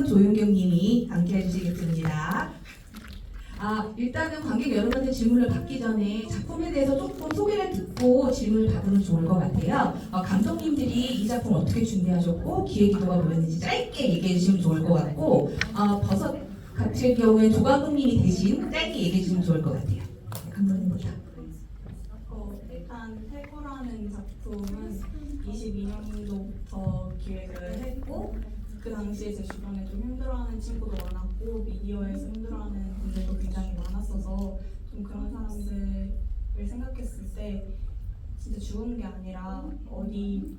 최성훈, 조윤경 님이 함께해 주시겠습니다. 일단은 관객 여러분한테 질문을 받기 전에 작품에 대해서 조금 소개를 듣고 질문을 받으면 좋을 것 같아요. 감독님들이 이 작품 어떻게 준비하셨고 기획기도가 뭐였는지 짧게 얘기해 주시면 좋을 것 같고 버섯 같은 경우에 조 감독님이 대신 짧게 얘기해 주시면 좋을 것 같아요. 감독님부터. 일단 태고라는 작품은 22년도부터 기획을 했고 그 당시에 제 주변에 좀 힘들어하는 친구도 많았고 미디어에서 힘들어하는 분들도 굉장히 많았어서 좀 그런 사람들을 생각했을 때 진짜 죽은 게 아니라 어디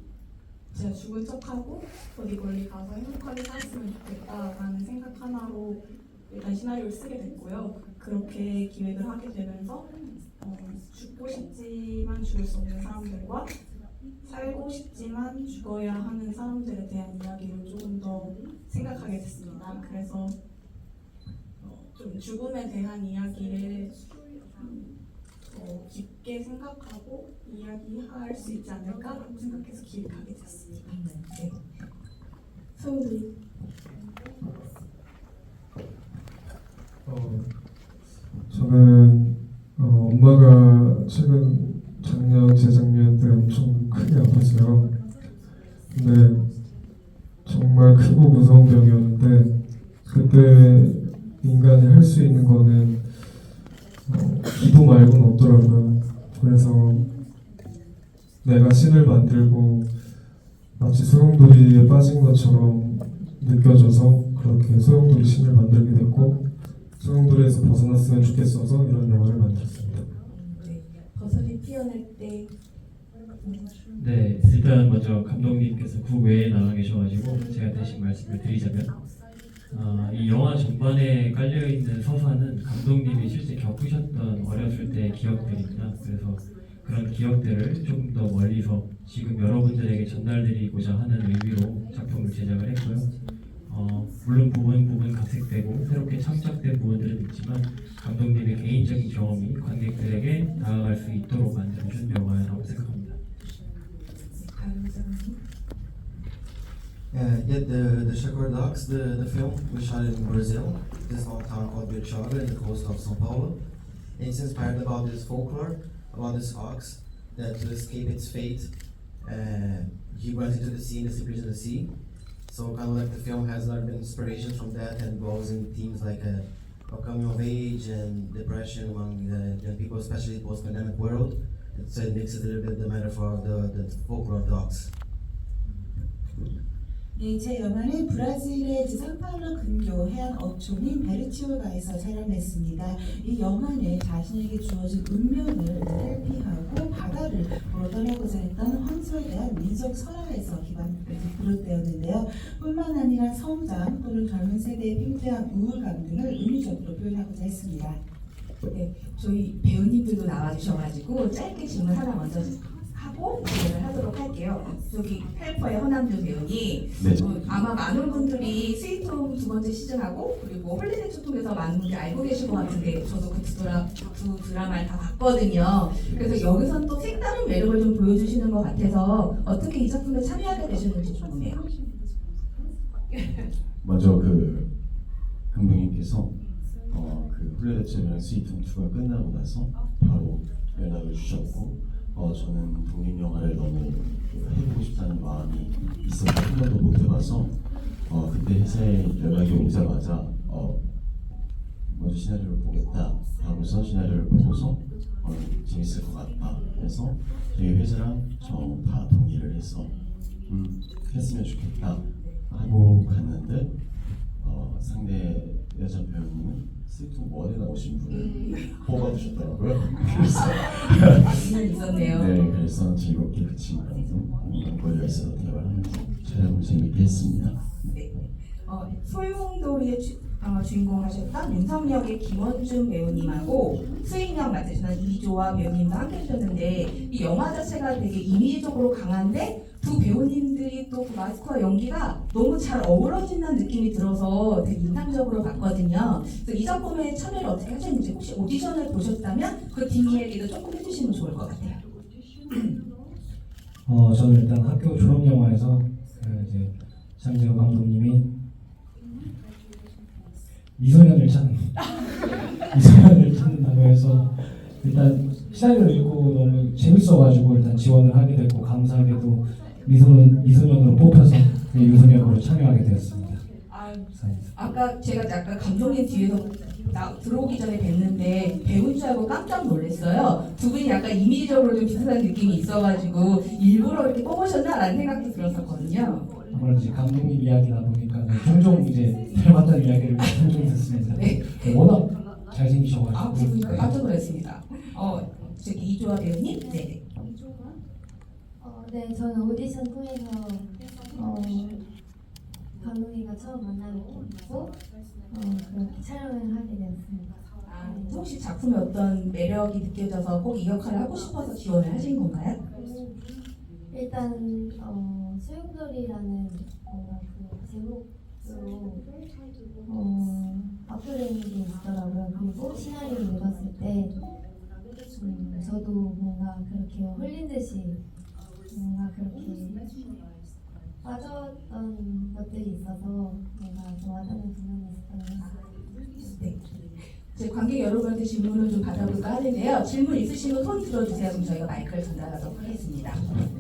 제가 죽은 척하고 어디 멀리 가서 행복하게 살았으면 좋겠다라는 생각 하나로 일단 시나리오를 쓰게 됐고요. 그렇게 기획을 하게 되면서 죽고 싶지만 죽을 수 없는 사람들과 살고 싶지만 죽어야 하는 사람들에 대한 이야기를 조금 더 생각하게 됐습니다. 그래서 좀 죽음에 대한 이야기를 깊게 생각하고 이야기할 수 있지 않을까라고 생각해서 기획하게 됐습니다. 네. 소은이. 저는 엄마가 최근 작년, 재작년 때 엄청 크게 아팠어요. 근데 정말 크고 무서운 병이었는데 그때 인간이 할 수 있는 거는 기도 말고는 없더라고요. 그래서 내가 신을 만들고 마치 소용돌이에 빠진 것처럼 느껴져서 그렇게 소용돌이 신을 만들게 됐고 소용돌이에서 벗어났으면 좋겠어서 이런 영화를 만들었습니다. 네. 버섯이 피어날 때. 네, 일단 먼저 감독님께서 그 외에 나와 계셔가지고 제가 대신 말씀을 드리자면 이 영화 전반에 깔려있는 서사는 감독님이 실제 겪으셨던 어렸을 때의 기억들입니다. 그래서 그런 기억들을 조금 더 멀리서 지금 여러분들에게 전달드리고자 하는 의미로 작품을 제작을 했고요. 물론 부분 각색되고 새롭게 창작된 부분들은 있지만 감독님의 개인적인 경험이 관객들에게 다가갈 수 있도록 만들어준 영화라고 생각합니다. The Chacor Dogs, the film, we shot it in Brazil, this small town called Bertioga in the coast of São Paulo. And it's inspired about this folklore, about this ox that to escape its fate, he runs into the sea and escapes into the sea. So kind of like the film has a lot of inspiration from that and involves in themes like coming of age and depression among the young people, especially post-pandemic world. So it makes it a little bit the metaphor of the folklore of dogs. 네, 제 영화는 브라질의 상파울루 근교 해안 어촌인 베르치오가에서 촬영했습니다. 이 영화는 자신에게 주어진 운명을 회피하고 바다를 보러 떠나고자 했던 황소에 대한 민속 설화에서 비롯되었는데요. 뿐만 아니라 성장 또는 젊은 세대의 팽배한 우울감 등을 은유적으로 표현하고자 했습니다. 네, 저희 배우님들도 나와주셔가지고 짧게 질문 하나 먼저 하고 진행을 하도록 할게요. 저기 헬퍼의 허남주 배우님, 네. 아마 많은 분들이 스위트홈 두 번째 시즌하고 그리고 홀리데이 통해서 많은 분들이 알고 계실 것 같은데 저도 그 두 드라마를 다 봤거든요. 그래서 여기서 또 색다른 매력을 좀 보여주시는 것 같아서 어떻게 이 작품에 참여하게 되셨는지 궁금해요. 먼저 그 감독님께서 그 홀리데이랑 스위트홈 2가 끝나고 나서 바로 연락을 주셨고 저는 독립 영화를 너무 해보고 싶다는 마음이 있어서 한 번도 못 해봐서 그때 회사에 연락이 오자마자 먼저 시나리오를 보겠다 하고서 시나리오를 보고서 재밌을 것 같다 해서 저희 회사랑 저 다 동의를 해서 했으면 좋겠다 하고 갔는데 상대 여자 배우님은 스위트홈 1에 나오신 분을 뽑아주셨더라고요. 그래서 있었네요. 네, 그래서 즐겁게 그 친구랑 걸려 있어서 대화를 하면서 촬영을 재밌게 했습니다. 네. 소용돌이의 주인공 하셨던 윤석역의 김원준 배우님하고 수인영 맡으시는 이조아 배우님도 함께 해주셨는데 이 영화 자체가 되게 이미지적으로 강한데 두 배우님들이 또 그 마스크와 연기가 너무 잘 어우러진다는 느낌이 들어서 되게 인상적으로 봤거든요. 그래서 이 작품에 참여를 어떻게 하셨는지 혹시 오디션을 보셨다면 그 뒷이야기도 조금 해주시면 좋을 것 같아요. 저는 일단 학교 졸업 영화에서 이제 장재호 감독님이 미소년을 찾는 미소년을 찾는다고 해서 일단 시나리오를 읽고 너무 재밌어가지고 일단 지원을 하게 됐고 감사하게도 미소년으로 뽑혀서 유소년으로 참여하게 되었습니다. 감사합니다. 아까 제가 약간 감독님 뒤에서 들어오기 전에 뵀는데 배우인 줄 알고 깜짝 놀랐어요. 두 분이 약간 이미지적으로 좀 비슷한 느낌이 있어가지고 일부러 이렇게 뽑으셨나라는 생각도 들었었거든요. 아무래도 이제 감독님 이야기다 보니까 종종 이제 닮았다는 이야기를 종종 듣습니다. 네. 워낙 잘생기셔가지고. 두 분이 깜짝 놀랐습니다. 저기 이조아 배우님, 네. 네, 저는 오디션 통해서 감독님과 처음 만나뵙고 그렇게 촬영을 하게 되었습니다. 혹시 작품에 어떤 매력이 느껴져서 꼭 이 역할을 하고 싶어서 지원을 하신 건가요? 일단 소용돌이라는 그 제목으로 앞으로는 게 있더라고요. 그리고 시나리오를 읽었을 때 저도 뭔가 그렇게 홀린 듯이 뭔가 그렇게 빠졌던 것들이 있어서 뭔가 좀 와닿는 부분이 있었던 것 같아요. 네. 제 관객 여러분한테 질문을 좀 받아볼까 하는데요. 질문 있으시면 손 들어주세요. 그럼 저희가 마이크를 전달하도록 하겠습니다.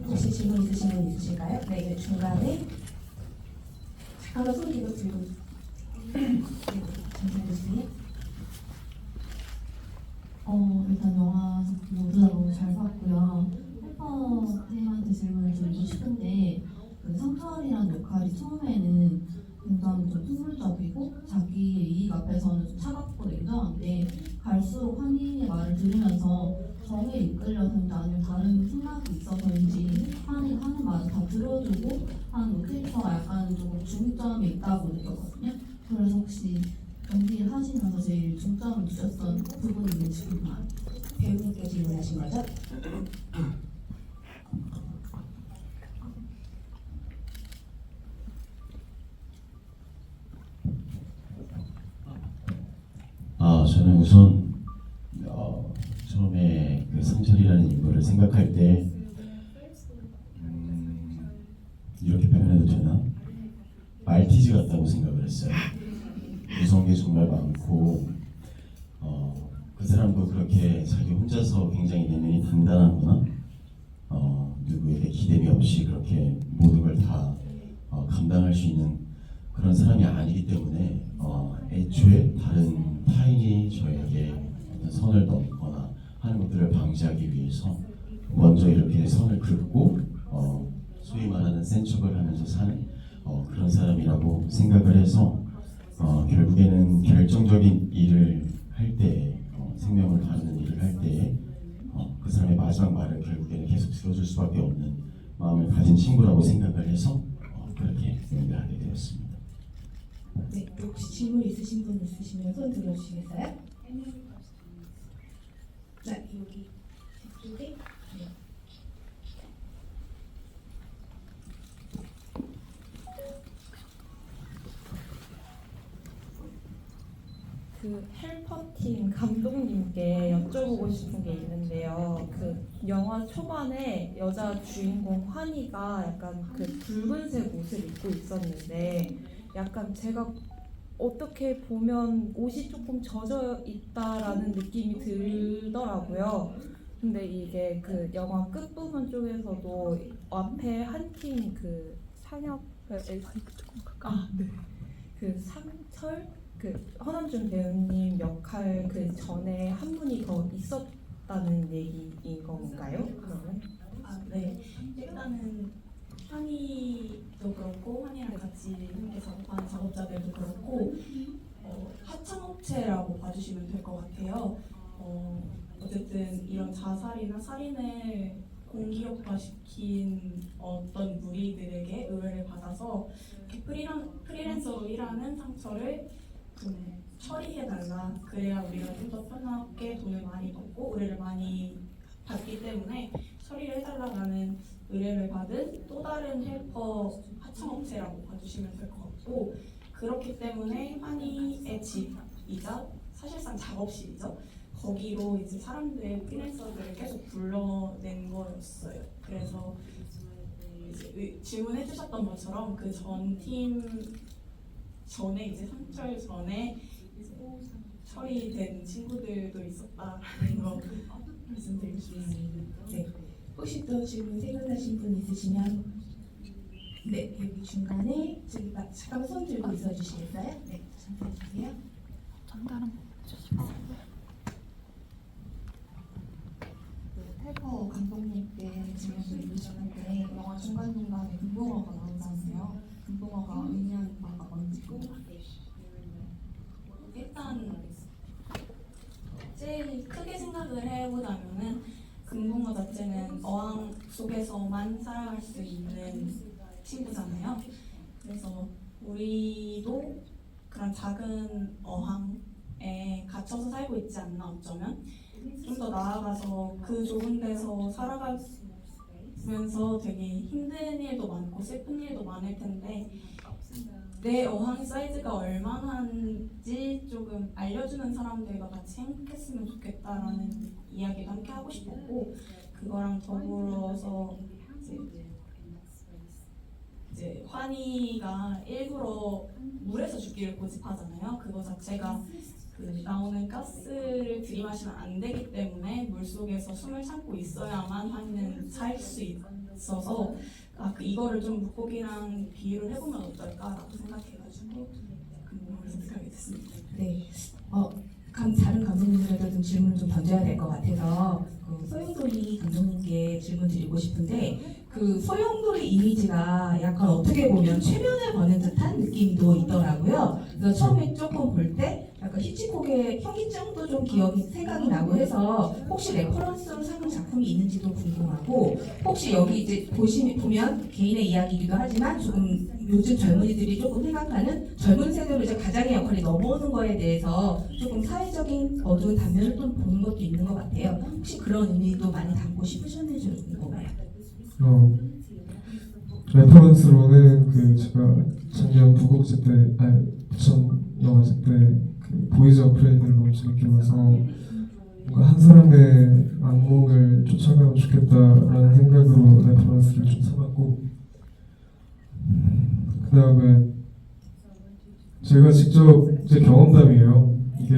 혹시 질문 있으신 분 있으실까요? 네, 그 중간에 잠깐만 손 뒤로 들고 전달해주세요. 일단 영화 모두 다 너무 잘 봤고요. 헬퍼한테 질문을 드리고 싶은데 그 성철이라는 역할이 처음에는 굉장히 좀 투술적이고 자기의 이익 앞에서는 좀 차갑고 냉정한데 갈수록 환희의 말을 들으면서 정에 이끌려서인지 아니면 다른 생각이 있어서인지 환희가 하는 말을 다 들어주고 하는 캐릭터가 약간 조금 중점이 있다고 느꼈거든요. 그래서 혹시 연기를 하시면서 제일 중점을 두셨던 부분이 있는지 궁금해요. 배우님께 질문하신 거죠? 저는 우선 처음에 그 성철이라는 인물을 생각할 때 이렇게 표현해도 되나? 말티즈 같다고 생각을 했어요. 무서운 게 정말 많고 그 사람도 그렇게 자기 혼자서 굉장히 내면이 단단하거나 누구에게 기대이 없이 그렇게 모든 걸 다 감당할 수 있는 그런 사람이 아니기 때문에 애초에 다른 타인이 저에게 어떤 선을 넘거나 하는 것들을 방지하기 위해서 먼저 이렇게 선을 긋고 소위 말하는 센 척을 하면서 사는 그런 사람이라고 생각을 해서 결국에는 결정적인 일을 할 때, 생명을 다루는 일을 할 때에 그 사람의 마지막 말을 결국에는 계속 들어줄 수밖에 없는 마음을 가진 친구라고 생각을 해서 그렇게 연기하게 되었습니다. 네, 혹시 질문 있으신 분 있으시면 손 들어주시겠어요? 네, 여기 이쪽에. 네. 그 헬퍼팀 감독님께 여쭤보고 싶은 게 있는데요. 그 영화 초반에 여자 주인공 환희가 약간 그 붉은색 옷을 입고 있었는데 약간 제가 어떻게 보면 옷이 조금 젖어 있다라는 느낌이 들더라고요. 근데 이게 그 영화 끝부분 쪽에서도 앞에 한 팀 그 상혁 그 상철 그 허남준 배우님 역할 그 전에 한 분이 더 있었다는 얘기인 건가요? 그러면? 네. 일단은 환희도 그렇고 환희랑 같이 함께 작업하는 작업자들도 그렇고 하청업체라고 봐주시면 될 것 같아요. 어쨌든 이런 자살이나 살인을 공기업화시킨 어떤 무리들에게 의뢰를 받아서 프리랜서로 일하는 상처를 좀 처리해달라. 그래야 우리가 좀 더 편하게 돈을 많이 받고 의뢰를 많이 받기 때문에 처리를 해달라는 의뢰를 받은 또 다른 헬퍼 하청업체라고 봐주시면 될 것 같고, 그렇기 때문에 환희의 집이자 사실상 작업실이죠. 거기로 이제 사람들의 프리랜서들을 계속 불러낸 거였어요. 그래서 이제 질문해 주셨던 것처럼 그 전 팀 전에 이제 상철 전에 처리된 친구들도 있었다라는 거 말씀드리고 싶습니다. 네. 혹시 또 질문 생각나신 분 있으시면 네 여기 중간에 저기 잠깐 손 들고 있어 주시겠어요? 네 잠깐 주세요. 헬퍼 감독님께 질문 드리고 싶은데 영화 중간중간에 금붕어가 나오잖아요. 금붕어가 의미하는 바가 뭔지고 일단 제일 크게 생각을 해보자면은 금붕어 자체는 어항 속에서만 살아갈 수 있는 친구잖아요. 그래서 우리도 그런 작은 어항에 갇혀서 살고 있지 않나 어쩌면 좀 더 나아가서 그 좋은 데서 살아가면서 되게 힘든 일도 많고 슬픈 일도 많을 텐데 내 어항 사이즈가 얼마나인지 조금 알려주는 사람들과 같이 행복했으면 좋겠다라는 이야기도 함께 하고 싶었고 그거랑 더불어서 이제 환희가 일부러 물에서 죽기를 고집하잖아요. 그거 자체가 그 나오는 가스를 들이마시면 안 되기 때문에 물 속에서 숨을 참고 있어야만 환희는 살 수 있어서 이거를 좀 물고기랑 비유를 해보면 어떨까라고 생각해가지고 금붕어를 선택하게 됐습니다. 네. 다른 감독님들에도 좀 질문을 좀 던져야 될 것 같아서 소용돌이 감독님께 질문 드리고 싶은데 그 소용돌이 이미지가 약간 어떻게 보면 최면을 거는 듯한 느낌도 있더라고요. 그래서 처음에 조금 볼 때 약간 히치콕의 현기증도 좀 생각이 나고 해서 혹시 레퍼런스로 삼은 작품이 있는지도 궁금하고 혹시 여기 이제 보면 개인의 이야기이기도 하지만 조금 요즘 젊은이들이 조금 생각하는 젊은 세대로 이제 가장의 역할이 넘어오는 거에 대해서 조금 사회적인 어두운 단면을 좀 보는 것도 있는 것 같아요. 혹시 그런 의미도 많이 담고 싶으셨는지 궁금해요. 레퍼런스로는 그 제가 작년 부국제 때, 부천 영화제 때 그 보이즈 어프레이드를 너무 재밌게 봐서 뭔가 한 사람의 악몽을 쫓아가면 좋겠다라는 생각으로 레퍼런스를 좀 삼았고 그 다음에 제가 직접 제 경험담이에요. 이게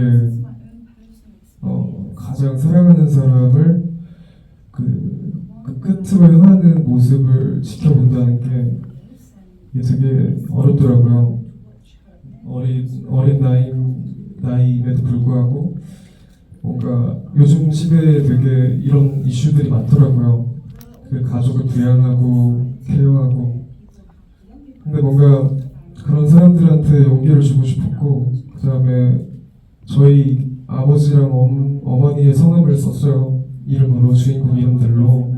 가장 사랑하는 사람을 그 끝으로 향하는 모습을 지켜본다는 게 이게 되게 어렵더라고요. 어린 나이임에도 불구하고 뭔가 요즘 시대에 되게 이런 이슈들이 많더라고요. 그 가족을 부양하고 케어하고 근데 뭔가 그런 사람들한테 용기를 주고 싶었고 그 다음에 저희 아버지랑 어머니의 성함을 썼어요. 이름으로 주인공 이름들로.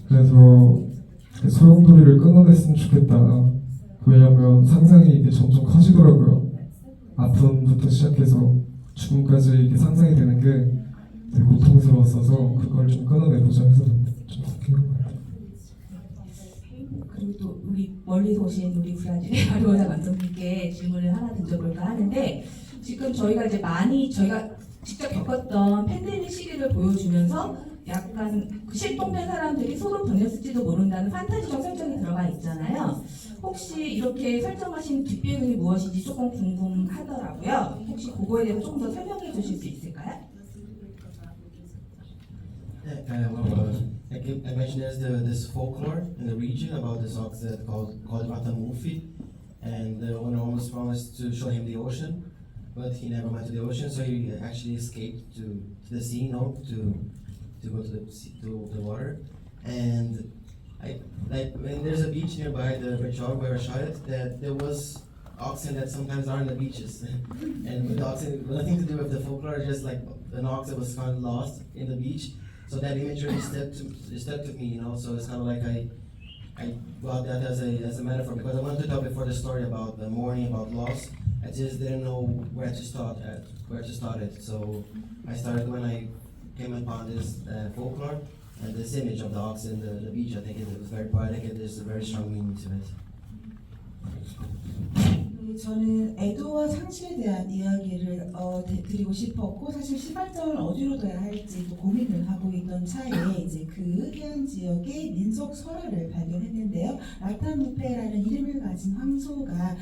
그래서 소용돌이를 끊어냈으면 좋겠다. 왜냐면 상상이 이게 점점 커지더라고요. 아픔부터 시작해서 죽음까지 이렇게 상상이 되는 게 되게 고통스러웠어서 그걸 좀 끊어내보자 해서 좀 바뀐 것 같아요. 그리고 또 우리 멀리서 오신 우리 브라질의 아리오나 감독님께 질문을 하나 던져볼까 하는데 지금 저희가 직접 겪었던 팬데믹 시기를 보여주면서 약간 그 실종된 사람들이 속을 보냈을지도 모른다는 판타지적 설정이 들어가 있잖아요. 혹시 이렇게 설정하신 뒷배경이 무엇인지 조금 궁금하더라고요. 혹시 그거에 대해서 조금 더 설명해 주실 수 있을까요? I mentioned there's this folklore in the region about this ox that called Matamufi, and the owner almost promised to show him the ocean, but he never went to the ocean, so he actually escaped to the sea, to go to the water. And when there's a beach nearby the Berchog where I shot it, that there was oxen that sometimes are on the beaches, and the oxen nothing to do with the folklore, just like an ox that was kind of lost in the beach. So that image really stuck to me, So it's kind of like I brought that as a metaphor because I wanted to tell before the story about the mourning, about loss. I just didn't know where to start it. So I started when I came upon this folklore and this image of the ox in the beach. I think it was very poetic and there's a very strong meaning to it. 저는 애도와 상실에 대한 이야기를 드리고 싶었고 사실 시발점을 어디로 둬야 할지 고민을 하고 있던 차에 이제 그 해안 지역의 민속 설화를 발견했는데요. 라타무페라는 이름을 가진 황소가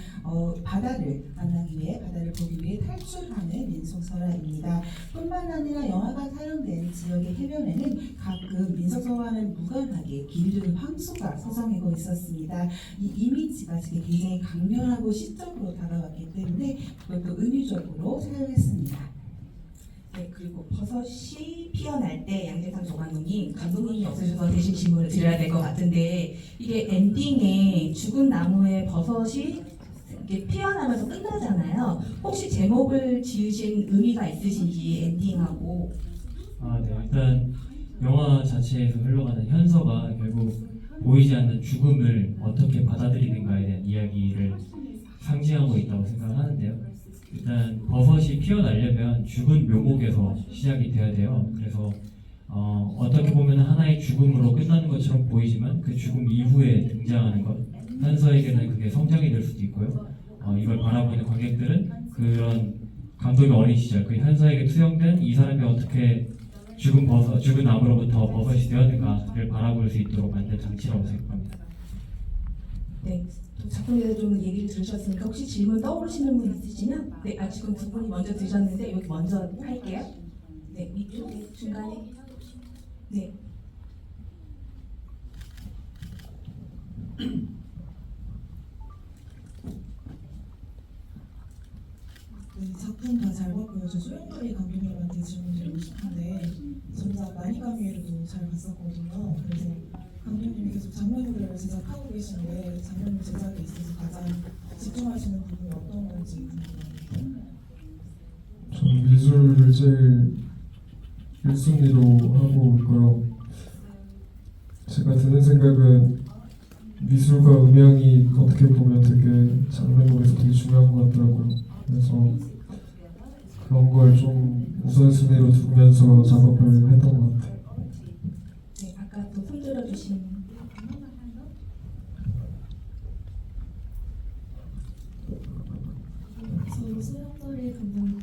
바다를 만나기 위해 바다를 보기 위해 탈출하는 민속설화입니다. 뿐만 아니라 영화가 촬영된 지역의 해변에는 가끔 민속설화와는 무관하게 길들은 황소가 서성이고 있었습니다. 이 이미지가 지금 굉장히 강렬하고 시적으로 다가왔기 때문에 그것도 은유적으로 사용했습니다. 네, 그리고 버섯이 피어날 때 양재상 조감독님, 감독님이 없으셔서 대신 질문을 드려야 될 것 같은데 이게 엔딩에 죽은 나무에 버섯이 이렇게 피어나면서 끝나잖아요. 혹시 제목을 지으신 의미가 있으신지 엔딩하고. 네. 일단 영화 자체에서 흘러가는 현서가 결국 보이지 않는 죽음을 어떻게 받아들이는가에 대한 이야기를 상징하고 있다고 생각하는데요. 일단 버섯이 피어나려면 죽은 묘목에서 시작이 돼야 돼요. 그래서 어떻게 보면 하나의 죽음으로 끝나는 것처럼 보이지만 그 죽음 이후에 등장하는 것, 현서에게는 그게 성장이 될 수도 있고요. 이걸 바라보는 관객들은 그런 감독의 어린 시절, 그 현서에게 투영된 이 사람이 어떻게 죽은 나무로부터 버섯이 되었는가를 바라볼 수 있도록 만든 장치라고 생각합니다. 네, 또 작품에 대해서 좀 얘기를 들으셨으니까 혹시 질문 떠오르시는 분 있으시면 지금 두 분이 먼저 드셨는데 여기 먼저 할게요. 네, 위쪽에 중간에. 네. 네, 작품 다 잘 봤고요. 저 소영돌이 감독님한테 질문 드리고 싶은데 정작 나니가미에도 잘 봤었거든요. 그래서 감독님이 계속 장면들을 제작하고 계시는데 장면 제작에 있어서 가장 집중하시는 부분이 어떤 건지 궁금합니다. 저는 미술을 제일 1순위로 하고 있고요. 제가 드는 생각은 미술과 음향이 어떻게 보면 되게 장면물에서 되게 중요한 것 같더라고요. 그래서 그런 걸 좀 우선순위로 두면서 작업을 했던 것 같아요. 네, 아까 또 손 들어주신. 저는 소영돌이 감독님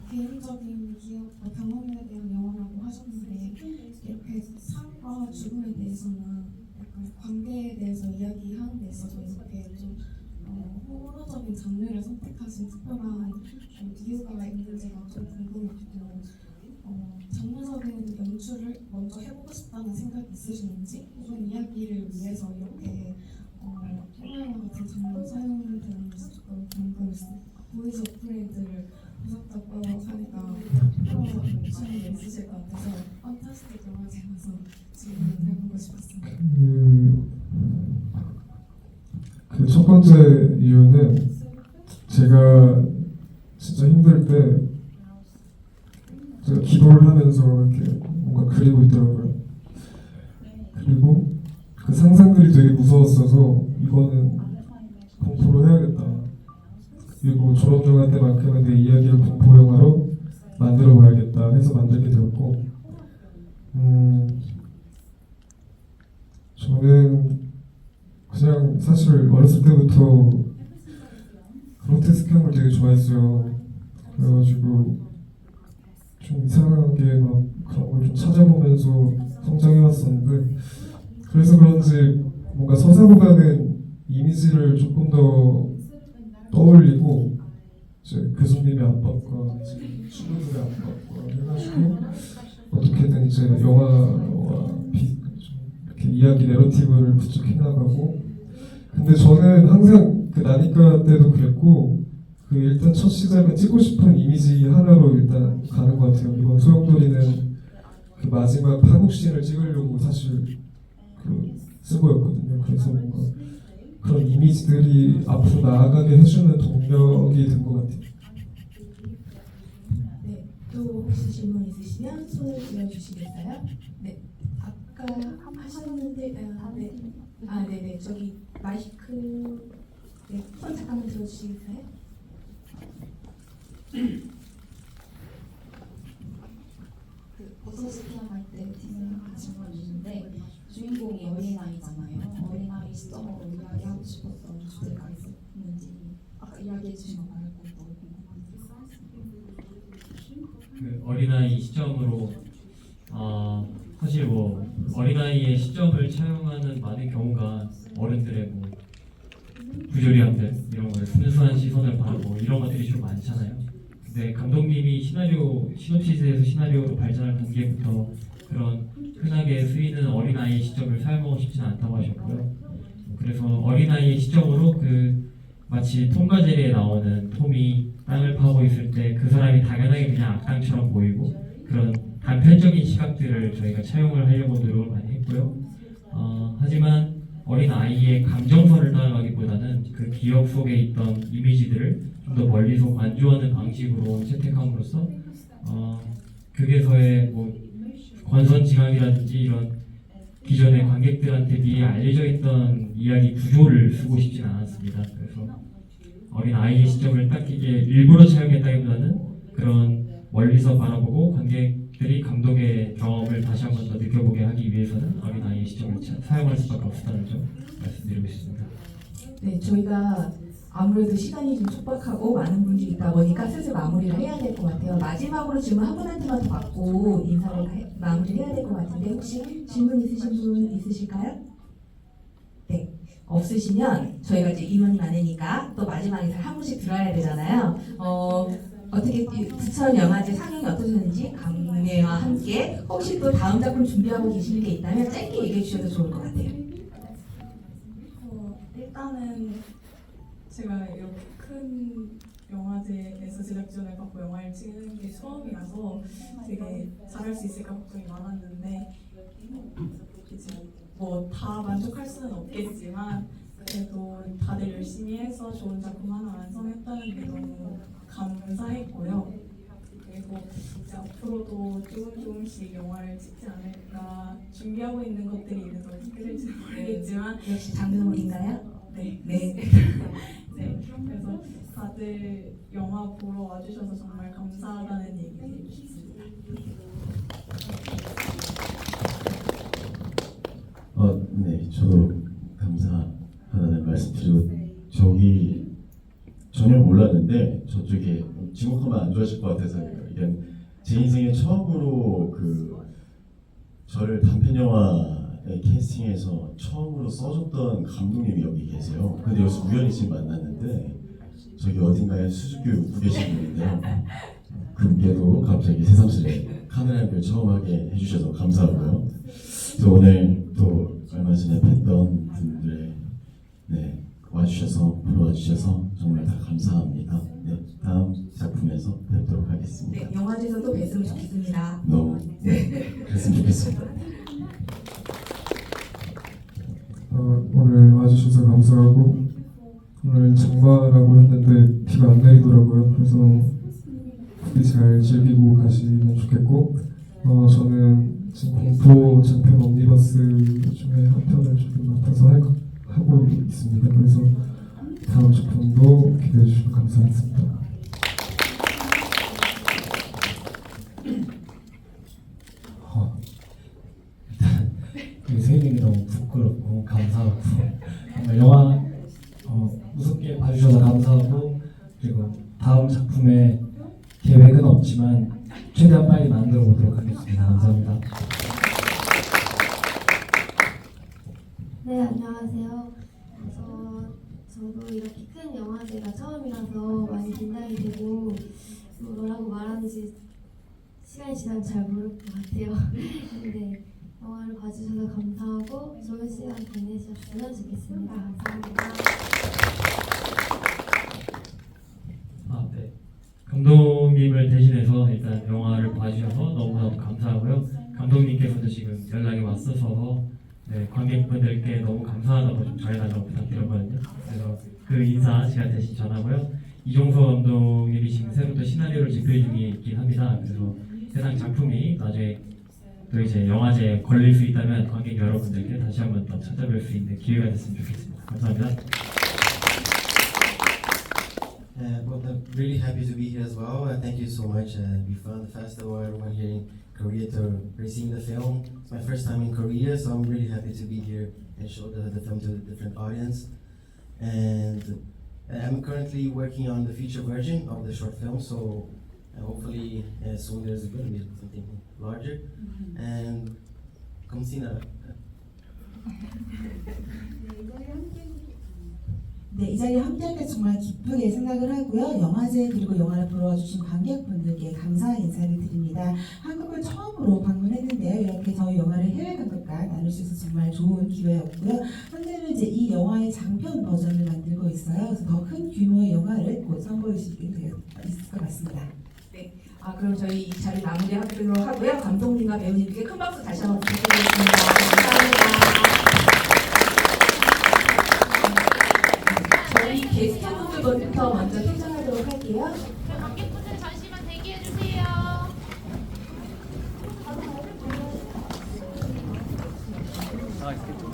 개인적인 기억, 경험에 대한 영화라고 하셨는데 이렇게 삶과 죽음에 대해서는 약간 관계에 대해서 이야기하는 데 있어서 이렇게 좀 호러적인 장르를 선택하신 특별한 이유가 있는지가 좀 궁금했고 장르적인 연출을 먼저 해보고 싶다는 생각이 있으시는지 혹은 이야기를 위해서 이렇게 영화 같은 장르 사용되는지 조금 궁금했어요. 보이즈 오프레이드를 보셨다고 하니까 욕심이 있으실 것 같아서 판타스틱 영화제 가서 질문을 해보고 싶었어요. 그 첫 번째 이유는 제가 진짜 힘들 때 제가 기도를 하면서 이렇게 뭔가 그리고 있더라고요. 그리고 그 상상들이 되게 무서웠어서 이거는 공포로 해야겠다. 그리고 졸업영화 때만큼은 내 이야기를 공포영화로 만들어봐야겠다 해서 만들게 되었고 저는 그냥 사실 어렸을 때부터 그로테스크한 걸 되게 좋아했어요. 그래가지고 좀 이상하게 막 그런 걸 좀 찾아보면서 성장해왔었는데 그래서 그런지 뭔가 서사보다는 이미지를 조금 더 떠올리고 이제 교수님의 압박과 이제 친구들의 압박과 해가지고 어떻게든 이제 영화와 이렇게 이야기 내러티브를 구축해 나가고 근데 저는 항상 그 나니까 때도 그랬고 그 일단 첫 시작은 찍고 싶은 이미지 하나로 일단 가는 것 같아요. 이번 소용돌이는 그 마지막 파국신을 찍으려고 사실 그 쓰고였거든요. 그래서 뭔가 그런 이미지들이 앞으로 나아가게 해주는 동력이 된 것 같아요. 네, 또 혹시 질문 있으시면 손을 들어주시겠어요? 네, 아까 하셨는데 네네 저기 마이크 손 잠깐만 들어주시겠어요? 그 버섯이 피어날 때 팀을 질문이 있는데 주인공이 어린아이잖아요. 어린아이 시점으로 이야기하고 싶었던 주제가 있었는지 아까 이야기해 주신 거 말고 또 궁금한데 그 어린아이 시점으로 사실 뭐 어린아이의 시점을 차용하는 많은 경우가 어른들의 뭐 부조리함들 이런 걸 순수한 시선을 바라고 이런 것들이 주로 많잖아요. 근데 감독님이 시놉시스에서 시나리오로 발전할 단계부터 그런 흔하게 쓰이는 어린아이의 시점을 사용하고 싶지는 않다고 하셨고요. 그래서 어린아이의 시점으로 마치 톰과 제리에 나오는 톰이 땅을 파고 있을 때 그 사람이 당연하게 그냥 악당처럼 보이고 그런 단편적인 시각들을 저희가 차용을 하려고 노력을 많이 했고요. 하지만 어린 아이의 감정선을 따라가기보다는 그 기억 속에 있던 이미지들을 좀 더 멀리서 관조하는 방식으로 채택함으로써 극에서의 뭐 권선징악이라든지 이런 기존의 관객들한테 미리 알려져 있던 이야기 구조를 쓰고 싶진 않았습니다. 그래서 어린 아이의 시점을 딱 이게 일부러 차용했다기보다는 그런 멀리서 바라보고 관객들이 감독의 경험을 다시 한 번 더 느껴보게 하기 위해서는 어린 아이의 시점을 사용할 수밖에 없다는 점 말씀드리고 싶습니다. 네, 저희가 아무래도 시간이 좀 촉박하고 많은 분들이 있다 보니까 슬슬 마무리를 해야 될 것 같아요. 마지막으로 질문 한 분한테만 더 받고 마무리를 해야 될 것 같은데 혹시 질문 있으신 분 있으실까요? 네, 없으시면 저희가 이제 인원이 많으니까 또 마지막에 한 분씩 들어야 되잖아요. 어떻게 부천 영화제 상영이 어떠셨는지 감회와 함께 혹시 또 다음 작품 준비하고 계시는 게 있다면 짧게 얘기해 주셔도 좋을 것 같아요. 일단은 제가 이렇게 큰 영화제에서 제작 지원을 받고 영화를 찍는 게 처음이라서 되게 잘할 수 있을까 걱정이 많았는데 이제 뭐 다 만족할 수는 없겠지만 그래도 다들 열심히 해서 좋은 작품 하나 완성했다는 게 너무 감사했고요. 그리고 이제 앞으로도 조금씩 영화를 찍지 않을까 준비하고 있는 것들이 있는지 어떻게 될지 모르겠지만 역시 장르물인가요? 네. 네. 네. 그래서 다들 영화 보러 와주셔서 정말 감사하다는 얘기 드리고 싶습니다. 네, 저도 감사하다는 말씀 드리고 저기 전혀 몰랐는데 저쪽에 지목하면 안 좋아하실 것 같아서 이건 제 인생에 처음으로 저를 단편 영화에 캐스팅해서 처음으로 써줬던 감독님이 여기 계세요. 근데 여기서 우연히 지금 만났는데 저기 어딘가에 수줍게 웃고 계신 분인데요. 그분께도 갑자기 새삼스레 카메라 연결 처음 하게 해주셔서 감사하고요. 그래서 오늘 또 얼마 전에 뵀던 분들 와주셔서 보러 와주셔서 정말 다 감사합니다. 네, 다음 작품에서 뵙도록 하겠습니다. 네, 영화제에서도 뵀으면 좋겠습니다. 너무 그랬으면 좋겠습니다. 오늘 와주셔서 감사하고 오늘 장마라고 했는데 비가 안 내리더라고요. 그래서 부디 잘 즐기고 가시면 좋겠고 저는 지금 공포 장편 옴니버스 중에 한 편을 좀 맡아서 하고 있습니다. 그래서 다음 작품도 기대해 주시면 감사하겠습니다. 일단 우리 세인님이 너무 부끄럽고 감사하고 정말 영화 무섭게 봐주셔서 감사하고 그리고 다음 작품에 계획은 없지만 최대한 빨리 만들어 보도록 하겠습니다. 감사합니다. 네, 안녕하세요. 저도 이렇게 큰 영화제가 처음이라서 많이 긴장이 되고 뭐라고 말하는지 시간이 지나면 잘 모를 것 같아요. 근데 영화를 봐주셔서 감사하고 좋은 시간 보내셨으면 좋겠습니다. 감사합니다. 네. 감독님을 대신해서 일단 영화를 봐주셔서 너무나도 감사하고요. 감독님께서도 지금 연락이 왔어서 관객분들께 너무 감사하다고 좀 전해달라고 부탁드렸거든요. 그래서 그 인사 제가 대신 전하고요. 이종서 감독님이 지금 새로 또 시나리오를 집필 중에 있긴 합니다. 그래서 해당 작품이 나중에 또 이제 영화제에 걸릴 수 있다면 관객 여러분들께 다시 한번 더 찾아뵐 수 있는 기회가 됐으면 좋겠습니다. 감사합니다. Well, I'm really happy to be here as well. Thank you so much. We found the festival, everyone here in Korea to receive the film. It's my first time in Korea, so I'm really happy to be here and show the film to a different audience. And I'm currently working on the feature version of the short film, so And hopefully soon there's going to be something larger. And 감사합니다. 네, 이 자리에 함께하게 정말 기쁘게 생각을 하고요. 영화제 그리고 영화를 보러 와주신 관객분들께 감사 인사를 드립니다. 한국을 처음으로 방문했는데요. 이렇게 저희 영화를 해외 감독과 나눌 수 있어서 정말 좋은 기회였고요. 현재는 이제 이 영화의 장편 버전을 만들고 있어요. 그래서 더 큰 규모의 영화를 곧 선보이시게 있을 것 같습니다. 그럼 저희 이 자리 마무리하도록 하고요. 감독님과 배우님께 큰 박수 다시 한번 부탁드리겠습니다. 감사합니다. 저희 게스트분들부터 먼저 퇴장하도록 할게요.